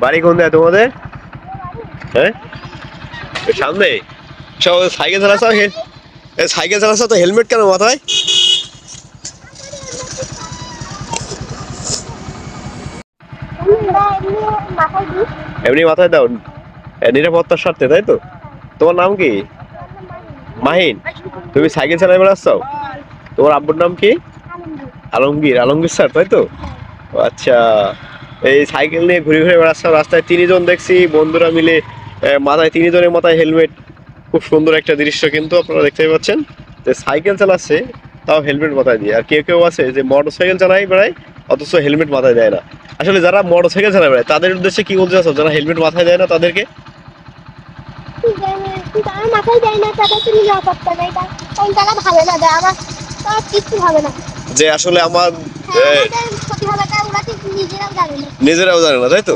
বাড়ি কোন দেয় তোমাদের? হ্যাঁ, সামনে। সব সাইকেল চালাচ্ছ, সাইকেল চালাচ্ছ তো হেলমেট কেন মাথায়? এমনি মাথায় দাও নিরাপত্তার স্বার্থে, তাই তো? তোমার নাম কি? মাহিন। তুমি সাইকেল চালাই বেড়াচ্ছ? তোমার আব্বুর নাম কি? আলমগীর। আলমগীর স্যার, তাই তো? ও আচ্ছা। এই সাইকেল নিয়ে ঘুরে ঘুরে বেড়াচ্ছ রাস্তায়, তিনজন দেখছি বন্ধুরা মিলে, মাথায় তিনজনের মাথায় হেলমেট। খুব সুন্দর একটা দৃশ্য কিন্তু আপনারা দেখতে পাচ্ছেন, যে সাইকেল চালাচ্ছে তাও হেলমেট মাথায় দিয়ে। আর কেউ কেউ আছে যে মোটর সাইকেল চালাই বেড়ায় অথচ হেলমেট মাথায় দেয় না। আসলে যারা মোটর সাইকেল চালায় বেড়ায় তাদের উদ্দেশ্যে কি বলতে চাচ্ছ, যারা হেলমেট মাথায় দেয় না তাদেরকে? আমার মাথায় দেয় না, তাদের তো নিরাপত্তা নেই, কারণ তারা ভাবে না দেয় আমার, তারা কিচ্ছু ভাবে না যে আসলে আমার হ্যাঁ, আমাদের ক্ষতি হবে, ওরা ঠিক নিজেরাও জানে না। নিজেরাও জানে না, তাই তো?